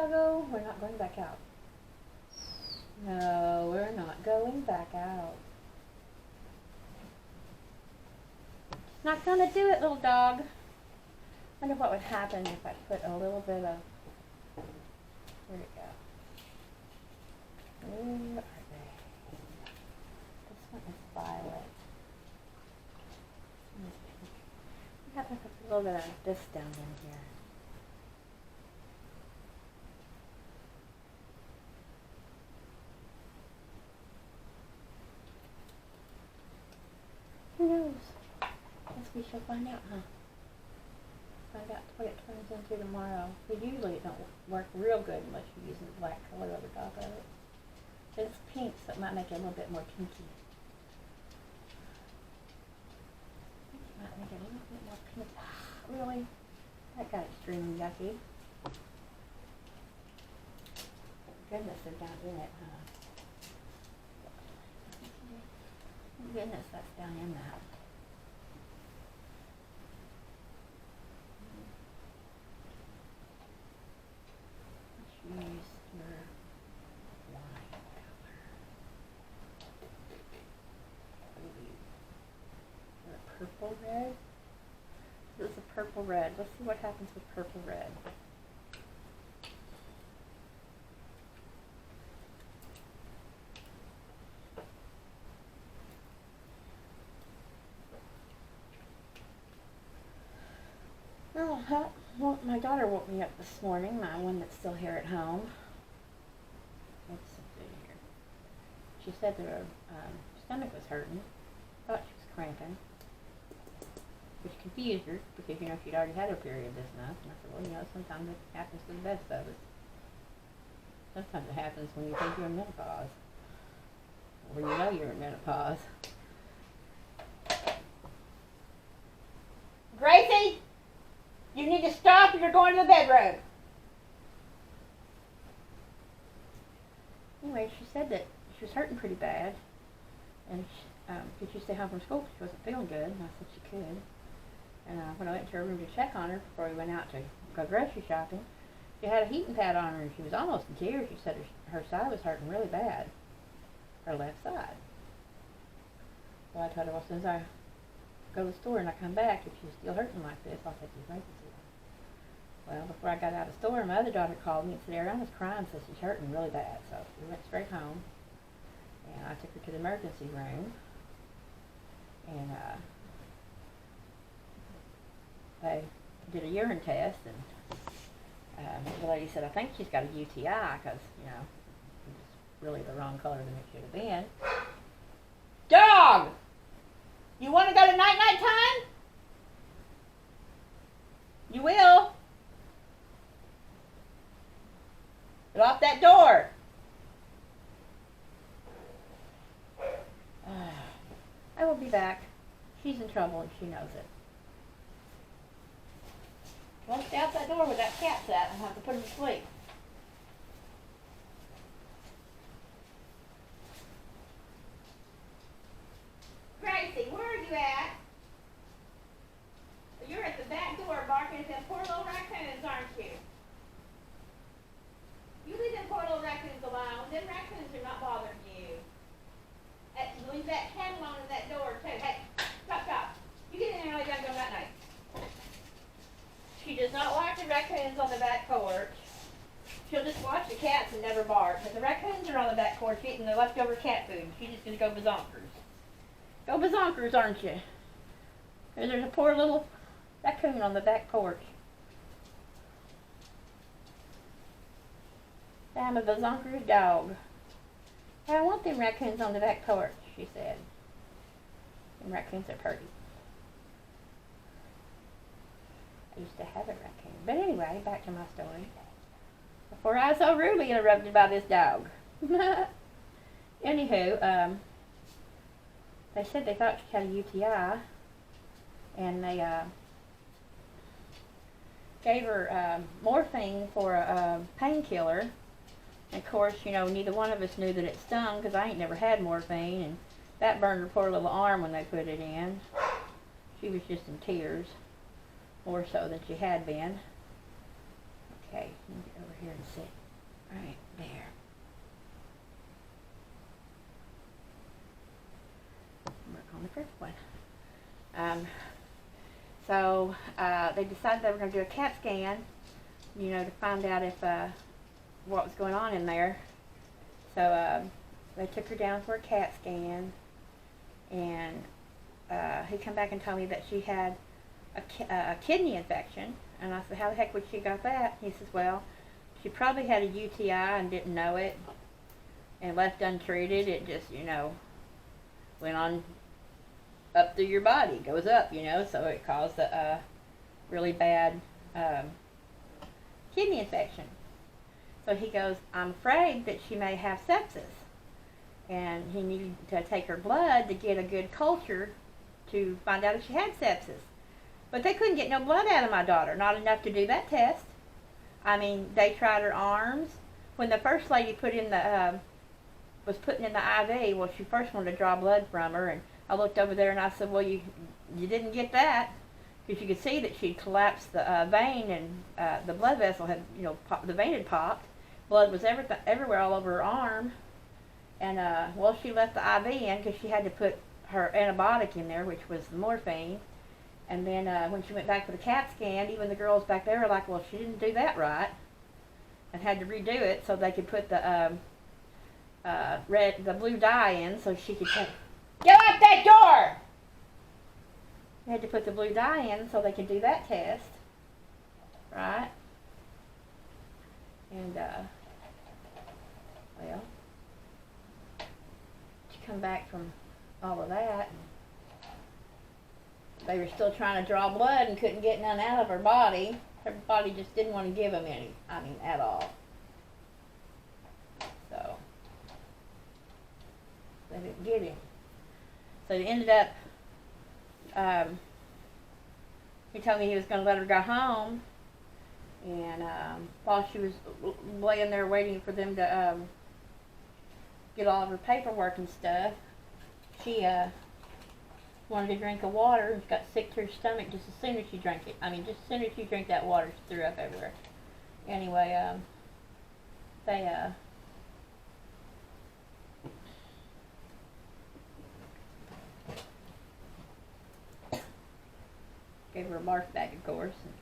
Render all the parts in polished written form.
doggo. We're not going back out. No, we're not going back out. It's not gonna do it, little dog. I wonder what would happen if I put a little bit of, where'd it go? Where are they? This one is violet. I have to put a little bit of this down in here. Who knows? Guess we shall find out, huh? Find out what it turns into tomorrow. But usually it don't work real good unless you're using the black color over top of it. It's pink, so it might make it a little bit more pinky. It might make it a little bit more pink. Really? That got extremely yucky. Goodness, they're down in it, huh? Goodness, that's down in that. Let's use your wine color. Or a purple red. This is a purple red. Let's see what happens with purple red. Well, my daughter woke me up this morning, my one that's still here at home. Let's see here. She said that her stomach was hurting. Thought she was cramping. Which confused her because, you know, she'd already had her period this month. And I said, well, you know, sometimes it happens to the best of us. Sometimes it happens when you think you're in menopause. Or when you know you're in menopause. Gracie! You need to stop or you're going to the bedroom. Anyway, she said that she was hurting pretty bad. And could she stay home from school because she wasn't feeling good? And I said she could. And when I went to her room to check on her before we went out to go grocery shopping, she had a heating pad on her and she was almost in tears. She said her side was hurting really bad. Her left side. So I told her, well, as soon as I go to the store and I come back, if she's still hurting like this, I'll take you to the emergency room. Well, before I got out of the store, my other daughter called me and said, Ariana's crying, says she's hurting really bad. So we went straight home, and I took her to the emergency room, and they did a urine test, and the lady said, I think she's got a UTI, because, you know, it was really the wrong color than it should have been. Dog! You want to go to night-night time? You will. Lock that door. I will be back. She's in trouble and she knows it. Don't stay out that door where that cat's at. I'll have to put him to sleep. Gracie, where are you at? You're at the back door barking at them poor little raccoons, aren't you? You leave them poor little raccoons alone. Them raccoons are not bothering you. Leave that cat alone at that door, too. Hey, stop. You get in there and lay down and go that night. She does not like the raccoons on the back porch. She'll just watch the cats and never bark. But the raccoons are on the back porch eating the leftover cat food. She's just going to go bazonkers. Go bazonkers, aren't you? There's a poor little raccoon on the back porch. I'm a bazonkers dog. I don't want them raccoons on the back porch, she said. Them raccoons are pretty. I used to have a raccoon. But anyway, back to my story. Before I was so rudely interrupted by this dog. Anywho, they said they thought she had a UTI, and they gave her morphine for a painkiller. And of course, you know, neither one of us knew that it stung because I ain't never had morphine, and that burned her poor little arm when they put it in. She was just in tears, more so than she had been. Okay, let me get over here and sit. one. So they decided they were going to do a CAT scan, you know, to find out if what was going on in there. So they took her down for a CAT scan, and he come back and told me that she had a kidney infection. And I said, how the heck would she got that? He says, well, she probably had a UTI and didn't know it, and left untreated, it just, you know, went on up through your body, goes up, you know, so it caused a really bad kidney infection. So he goes, I'm afraid that she may have sepsis, and he needed to take her blood to get a good culture to find out if she had sepsis. But they couldn't get no blood out of my daughter, not enough to do that test. I mean, they tried her arms. When the first lady put in the was putting in the IV, well, she first wanted to draw blood from her, and I looked over there and I said, well, you didn't get that, because you could see that she'd collapsed the vein, and the blood vessel had, you know, the vein had popped. Blood was everywhere all over her arm, and well, she left the IV in because she had to put her antibiotic in there, which was the morphine. And then when she went back for the CAT scan, even the girls back there were like, well, she didn't do that right, and had to redo it so they could put the blue dye in so she could get out that door! They had to put the blue dye in so they could do that test, right? And well, she come back from all of that. They were still trying to draw blood and couldn't get none out of her body. Her body just didn't want to give them any, I mean, at all. So they didn't get him. So they ended up, he told me he was going to let her go home, and while she was laying there waiting for them to get all of her paperwork and stuff, she wanted to drink of water and got sick to her stomach just as soon as she drank it. I mean, just as soon as she drank that water, she threw up everywhere. Anyway, they gave her a barf bag, of course. And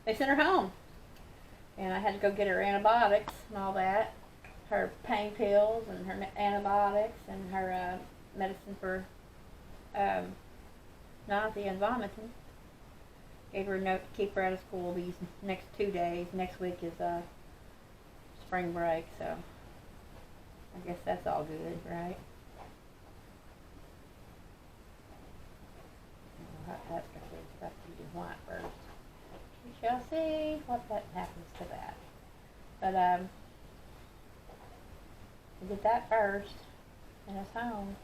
they sent her home, and I had to go get her antibiotics and all that, her pain pills and her antibiotics and her medicine for nausea and vomiting. Gave her a note to keep her out of school these next 2 days. Next week is spring break, so I guess that's all good, right? That's going to be stuff you do want first. We shall see what that happens to that. But I did that first, and it's home.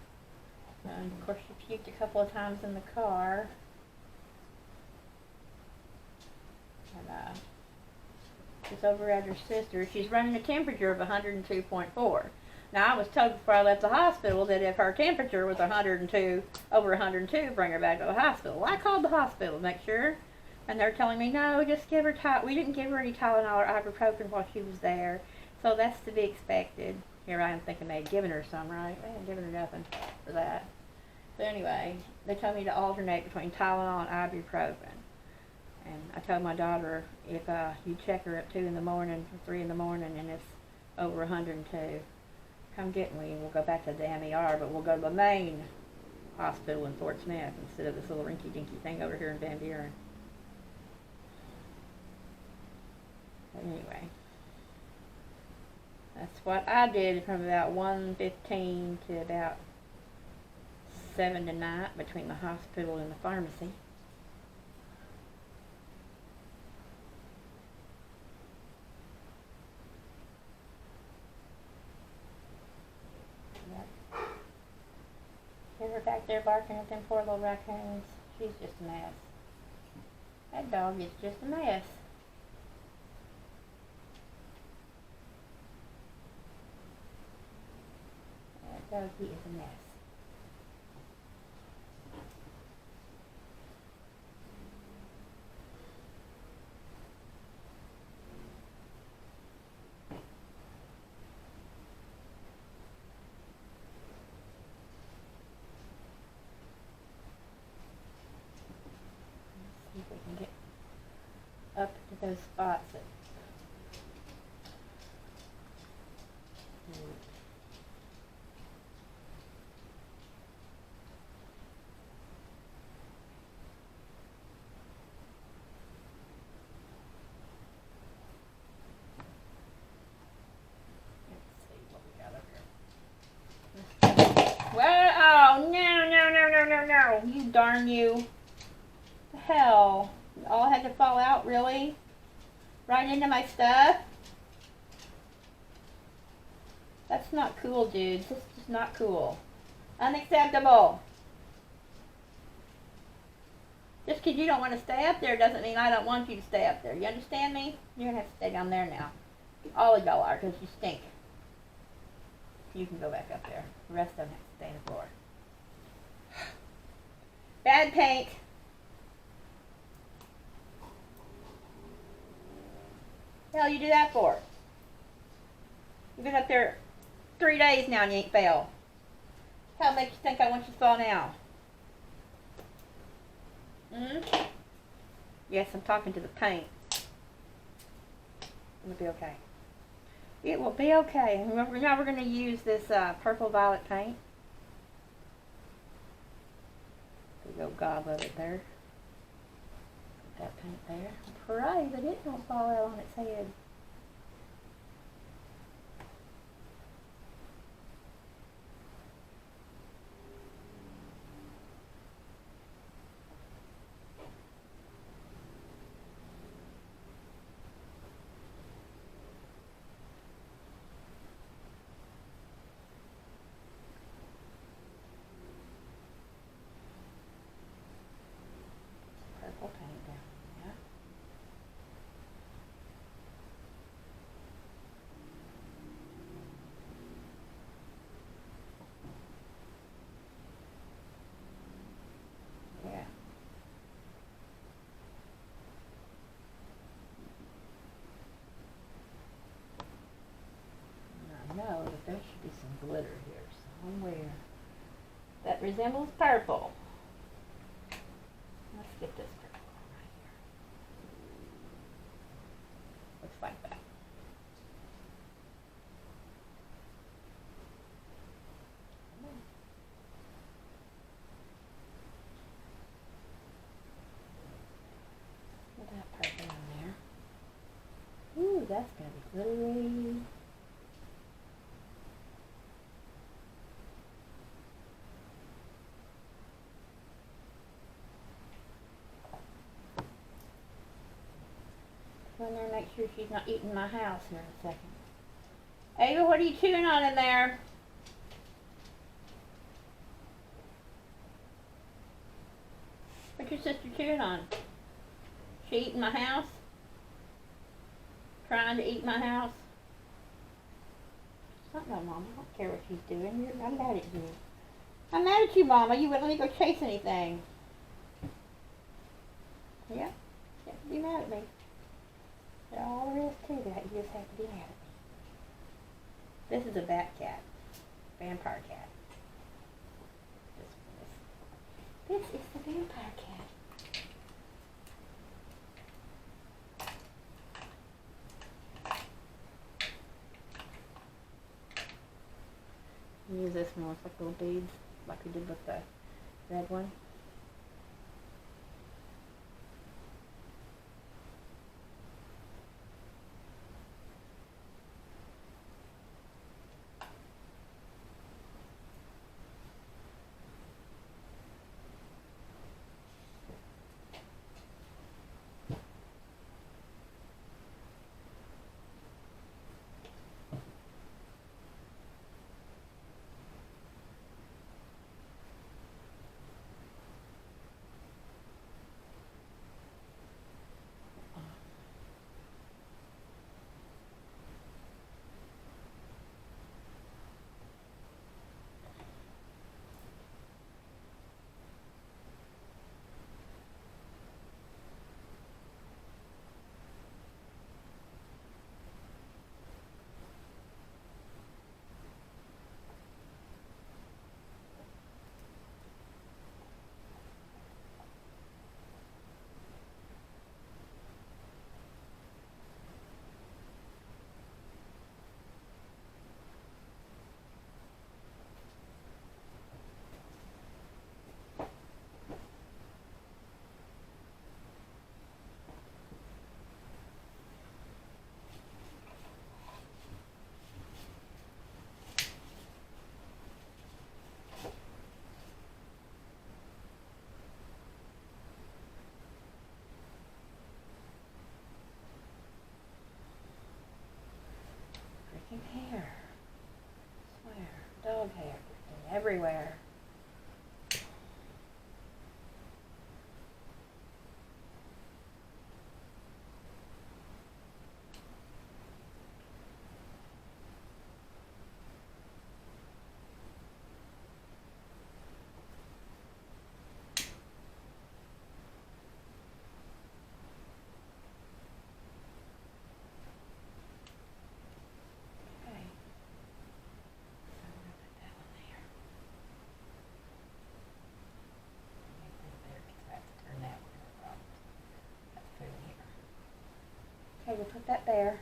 And of course, she puked a couple of times in the car. And she's over at her sister. She's running a temperature of 102.4. Now, I was told before I left the hospital that if her temperature was 102, over 102, bring her back to the hospital. Well, I called the hospital to make sure, and they're telling me, no, just give her we didn't give her any Tylenol or ibuprofen while she was there, so that's to be expected. Here I am thinking they'd given her some, right? They hadn't given her nothing for that. So anyway, they told me to alternate between Tylenol and ibuprofen. And I told my daughter, if you check her at 2 in the morning or 3 in the morning and it's over 102, come get me and we'll go back to the damn ER, but we'll go to the main hospital in Fort Smith instead of this little rinky-dinky thing over here in Van Buren. But anyway, that's what I did from about 1:15 to about 7 tonight between the hospital and the pharmacy. Yep. See her back there barking at them poor little raccoons? She's just a mess. That dog is just a mess. That doggy is a mess. those spots that well, oh, no, you darn you. The hell. It all had to fall out, really? Right into my stuff? That's not cool, dudes. This is just not cool. Unacceptable. Just because you don't want to stay up there doesn't mean I don't want you to stay up there. You understand me? You're going to have to stay down there now. All of y'all are, because you stink. You can go back up there. The rest of them have to stay on the floor. Bad paint. The hell you do that for? You've been up there 3 days now and you ain't failed. Hell makes you think I want you to fall now? Yes, I'm talking to the paint. It'll be okay. It will be okay. And remember, now we're going to use this purple violet paint. Go gob of it there. Put that paint there. Pray that it don't fall out on its head. Purple paint down there. Yeah. I know that there should be some glitter here somewhere that resembles purple. Let's get this purple right here. Looks like that. Put that purple in there. Ooh, that's gonna be glittery. Go in there and make sure she's not eating my house here in a second. Ava, what are you chewing on in there? What's your sister chewing on? She eating my house? Trying to eat my house? It's not no, Mama. I don't care what she's doing. I'm mad at you. I'm mad at you, Mama. You wouldn't let me go chase anything. Yeah? You have to be mad at me. That's all there is to that. You just have to be mad at me. This is a bat cat. Vampire cat. This is the vampire cat. Use this one with like little beads, like we did with the red one. Everywhere. Okay, we'll put that there.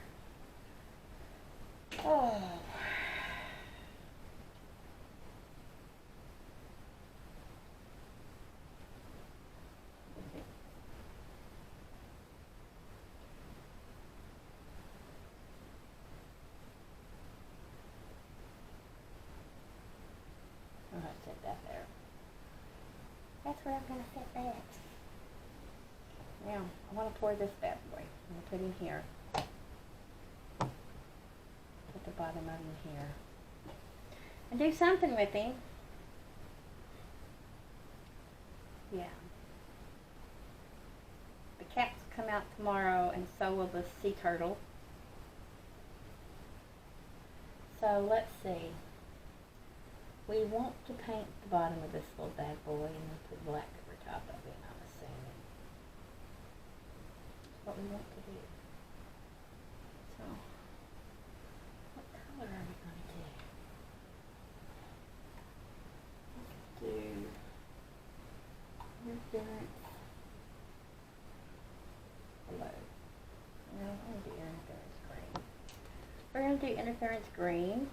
Oh. I'm going to set that there. That's where I'm going to set that. Now, I want to pour this bad boy. I'm going to put in here. Put the bottom of him here. And do something with him. Yeah. The cats come out tomorrow, and so will the sea turtle. So, let's see. We want to paint the bottom of this little bad boy and then put black over top of it, I'm assuming. That's what we want to do. So, what color are we going to do? Let's do interference blue. No, I'm going to do interference green. We're going to do interference green.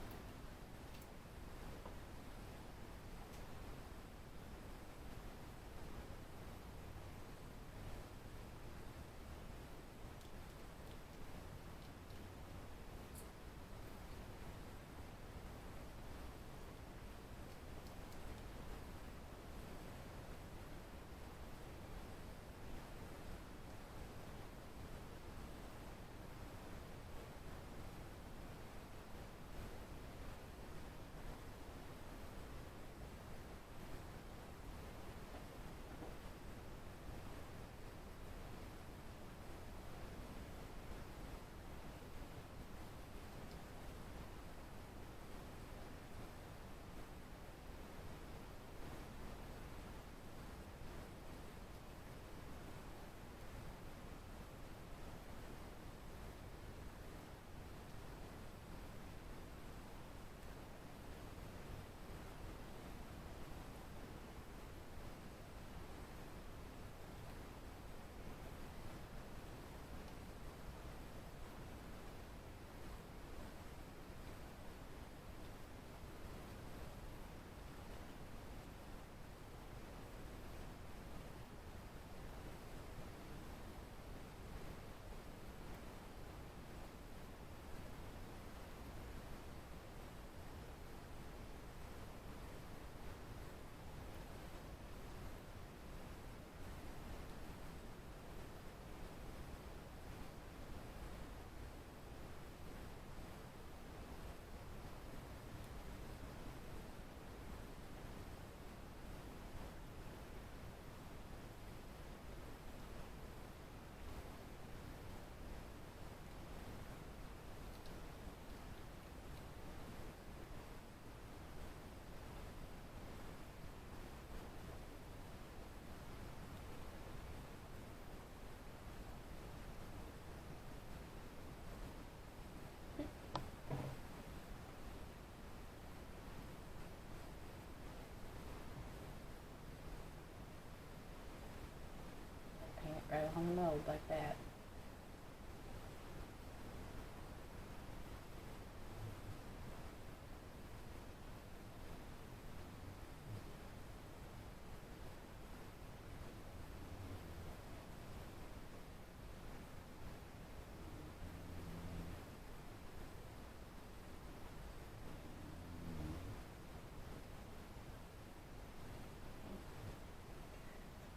Right on the mold like that.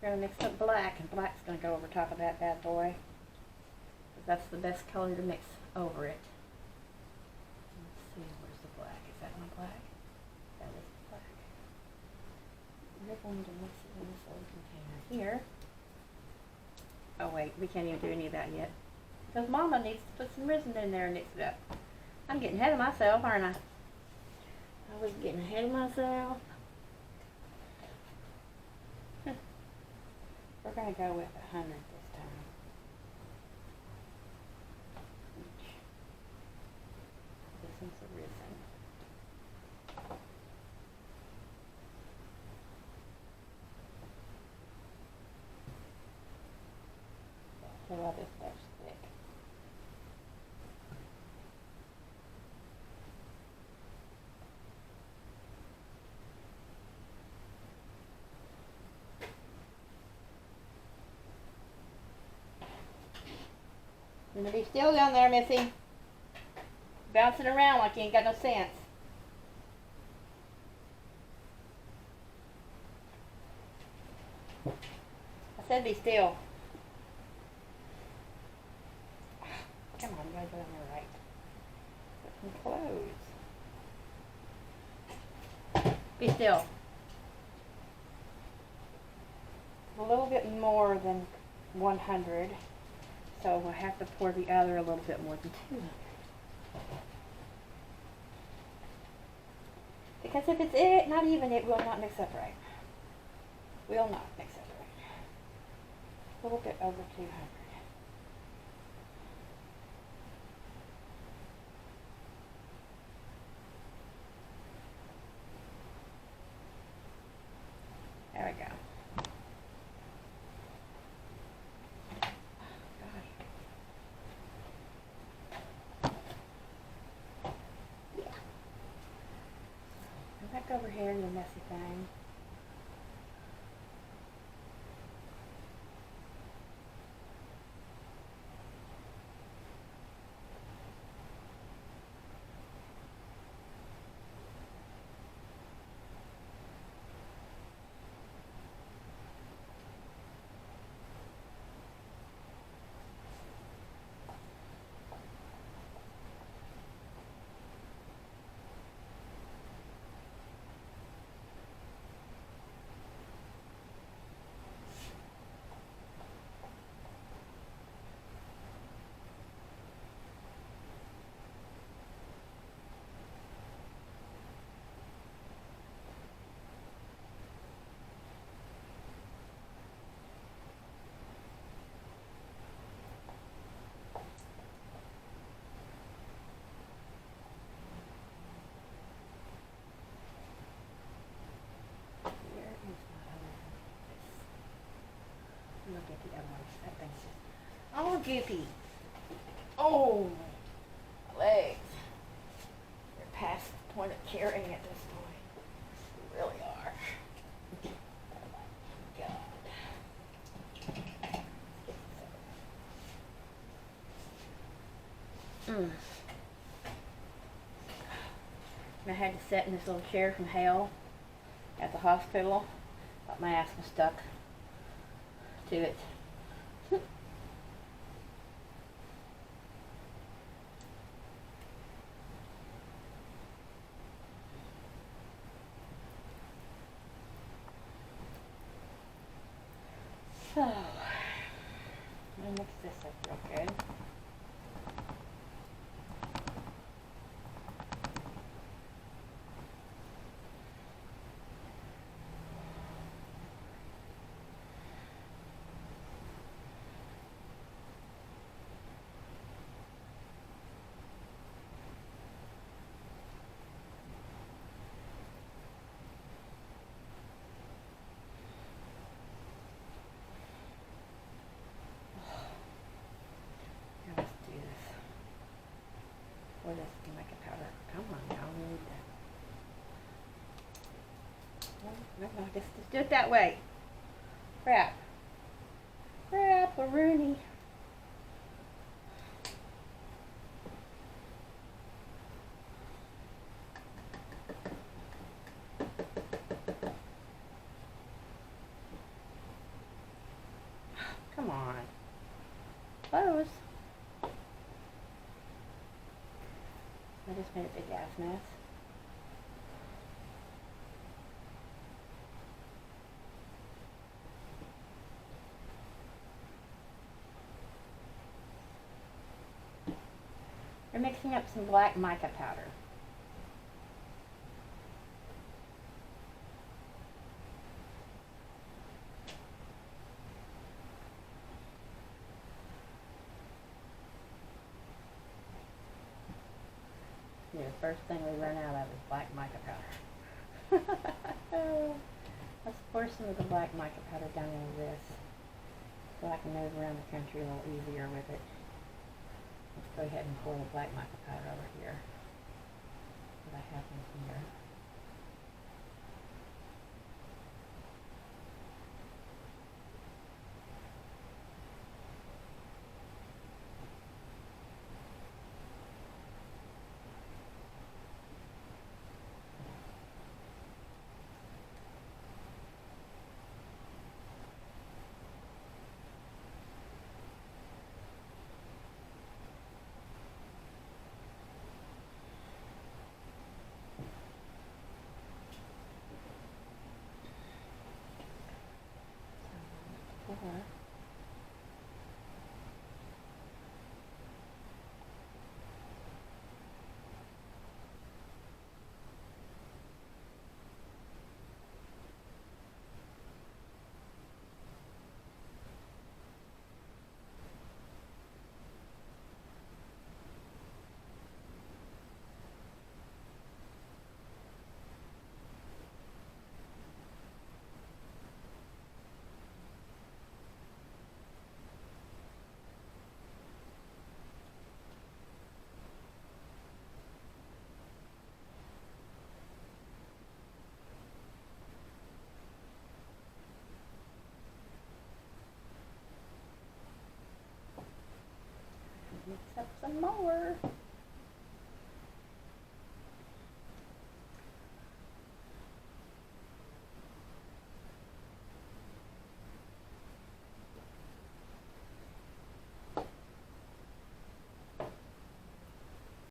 We're going to mix up black, and black's going to go over top of that bad boy, because that's the best color to mix over it. Let's see, where's the black? Is that my black? That and mix it in this little container here. Oh wait, we can't even do any of that yet. Because Mama needs to put some resin in there and mix it up. I'm getting ahead of myself, aren't I? I was getting ahead of myself. We're going to go with 100 this time. This one's the resin. I love this stuff thick. You're gonna be still down there, Missy. Bouncing around like you ain't got no sense. I said be still. Come on, you gotta go down there right. Put some clothes. Be still. A little bit more than 100. So we'll have to pour the other a little bit more than 200. Because if it's not even, it will not mix up right. Will not mix up right. A little bit over 200. There we go. Back over here, you messy thing. Look at the other one. That thing's just all goopy. Oh, my legs. They're past the point of carrying at this point. They really are. God. I had to sit in this little chair from hell at the hospital. Thought my ass was stuck to it. So, I'm gonna mix this up real good. Or this to make a powder. Come on, now we need that. No, just do it that way. Crap. Crap, a Rooney. Come on. Close. I just made a big ass mess. I'm mixing up some black mica powder. Yeah, the first thing we run out of is black mica powder. Let's pour some of the black mica powder down into this so I can move around the country a little easier with it. Let's go ahead and pour the black mica powder over here that I have in here. Pour. Mix up some more.